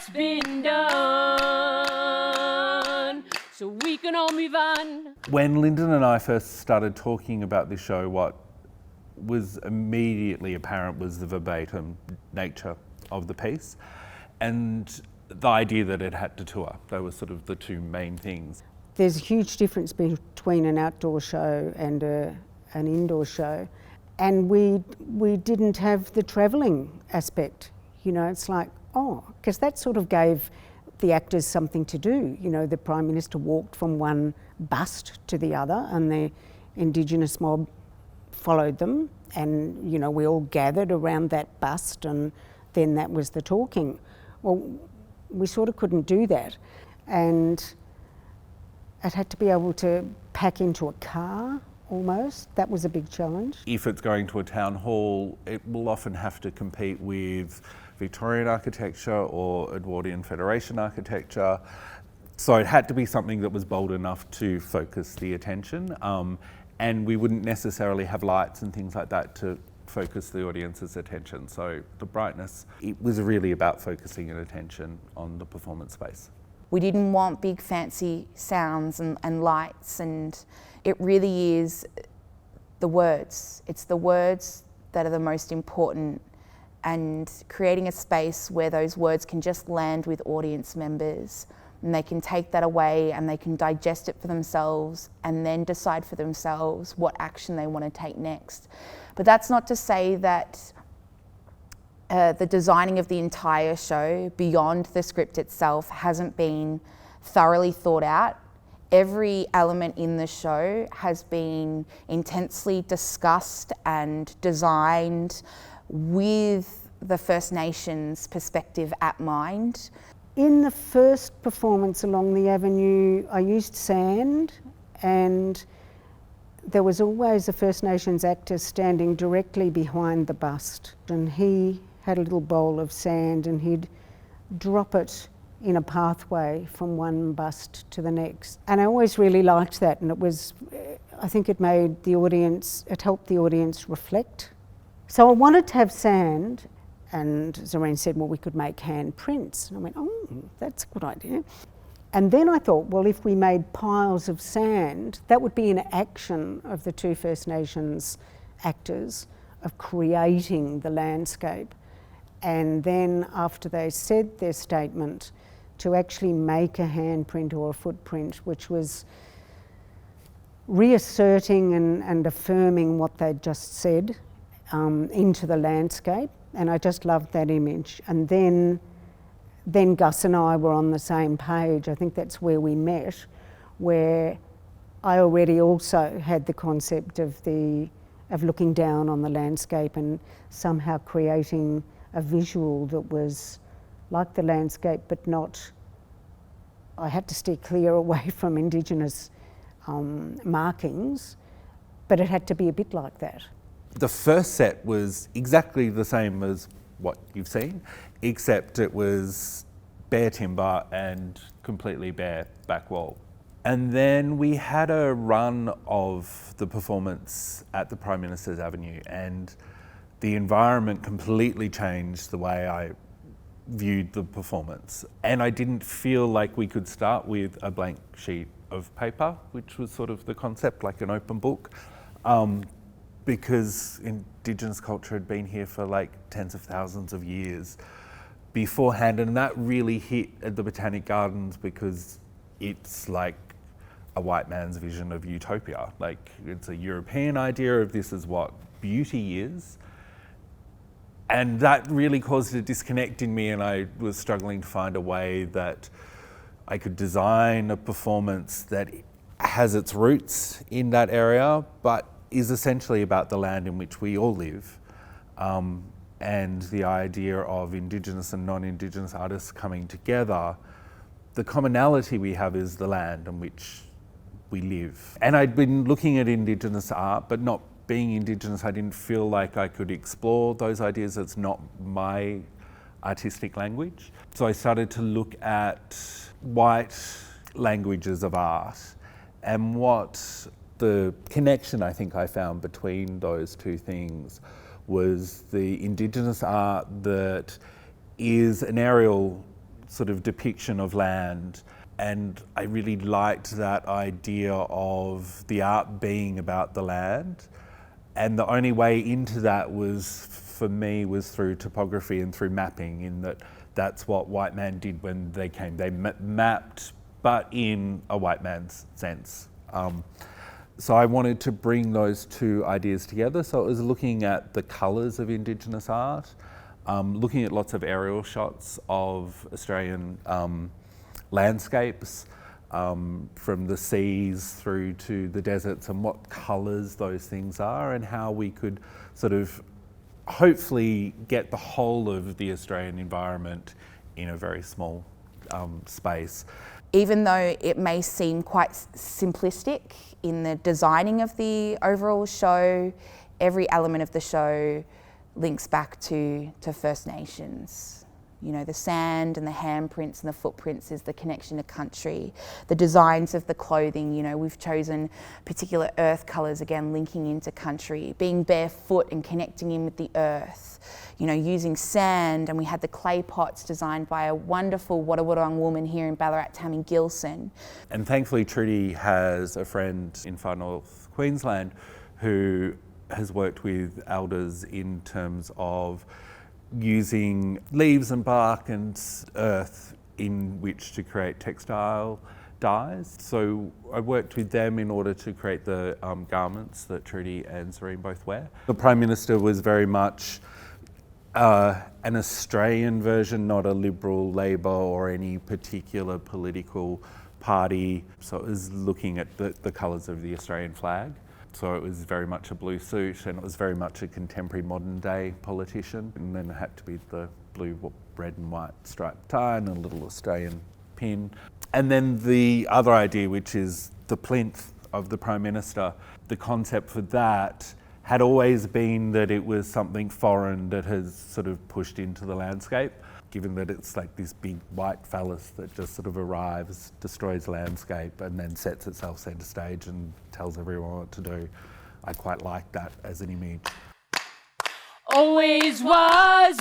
what's been done, so we can all move on. When Lyndon and I first started talking about this show, what was immediately apparent was the verbatim nature of the piece and the idea that it had to tour. They were sort of the two main things. There's a huge difference between an outdoor show and an indoor show, and we didn't have the travelling aspect. You know, it's like, because that sort of gave the actors something to do. You know, the Prime Minister walked from one bust to the other and the Indigenous mob followed them, and, you know, we all gathered around that bust and then that was the talking. Well, we sort of couldn't do that, and it had to be able to pack into a car almost. That was a big challenge. If it's going to a town hall, it will often have to compete with Victorian architecture or Edwardian Federation architecture. So it had to be something that was bold enough to focus the attention. And we wouldn't necessarily have lights and things like that to focus the audience's attention. So the brightness, it was really about focusing an attention on the performance space. We didn't want big fancy sounds and lights, and it really is the words. It's the words that are the most important, and creating a space where those words can just land with audience members and they can take that away and they can digest it for themselves and then decide for themselves what action they want to take next. But that's not to say that the designing of the entire show beyond the script itself hasn't been thoroughly thought out. Every element in the show has been intensely discussed and designed with the First Nations perspective at mind. In the first performance along the avenue, I used sand, and there was always a First Nations actor standing directly behind the bust, and he had a little bowl of sand and he'd drop it in a pathway from one bust to the next. And I always really liked that, and I think it made the audience, it helped the audience reflect. So I wanted to have sand, and Zareen said, well, we could make hand prints. And I went, that's a good idea. And then I thought, well, if we made piles of sand, that would be an action of the two First Nations actors of creating the landscape. And then after they said their statement, to actually make a handprint or a footprint, which was reasserting and affirming what they'd just said into the landscape. And I just loved that image. And then Gus and I were on the same page. I think that's where we met, where I already also had the concept of looking down on the landscape and somehow creating a visual that was like the landscape, but not, I had to steer clear away from Indigenous markings, but it had to be a bit like that. The first set was exactly the same as what you've seen, except it was bare timber and completely bare back wall. And then we had a run of the performance at the Prime Minister's Avenue, and the environment completely changed the way I viewed the performance. And I didn't feel like we could start with a blank sheet of paper, which was sort of the concept, like an open book. Because Indigenous culture had been here for like tens of thousands of years beforehand, and that really hit at the Botanic Gardens because it's like a white man's vision of utopia. Like, it's a European idea of this is what beauty is, and that really caused a disconnect in me, and I was struggling to find a way that I could design a performance that has its roots in that area, but is essentially about the land in which we all live, and the idea of Indigenous and non-Indigenous artists coming together. The commonality we have is the land on which we live. And I'd been looking at Indigenous art, but not being Indigenous, I didn't feel like I could explore those ideas. It's not my artistic language. So I started to look at white languages of art, and what the connection I think I found between those two things was the Indigenous art that is an aerial sort of depiction of land. And I really liked that idea of the art being about the land. And the only way into that was, for me, was through topography and through mapping, in that that's what white man did when they came. They mapped, but in a white man's sense. So I wanted to bring those two ideas together. So it was looking at the colours of Indigenous art, looking at lots of aerial shots of Australian landscapes, from the seas through to the deserts, and what colours those things are, and how we could sort of hopefully get the whole of the Australian environment in a very small space. Even though it may seem quite simplistic in the designing of the overall show, every element of the show links back to First Nations. You know, the sand and the handprints and the footprints is the connection to country. The designs of the clothing, you know, we've chosen particular earth colours, again, linking into country. Being barefoot and connecting in with the earth. You know, using sand, and we had the clay pots designed by a wonderful Wadawurrung woman here in Ballarat, Tammy Gilson. And thankfully Trudy has a friend in Far North Queensland who has worked with elders in terms of using leaves and bark and earth in which to create textile dyes. So I worked with them in order to create the garments that Trudy and Serene both wear. The Prime Minister was very much an Australian version, not a Liberal, Labor or any particular political party. So it was looking at the colours of the Australian flag. So it was very much a blue suit, and it was very much a contemporary modern day politician. And then it had to be the blue, red and white striped tie and a little Australian pin. And then the other idea, which is the plinth of the Prime Minister, the concept for that had always been that it was something foreign that has sort of pushed into the landscape, given that it's like this big white phallus that just sort of arrives, destroys landscape, and then sets itself centre stage and tells everyone what to do. I quite like that as an image. Always was.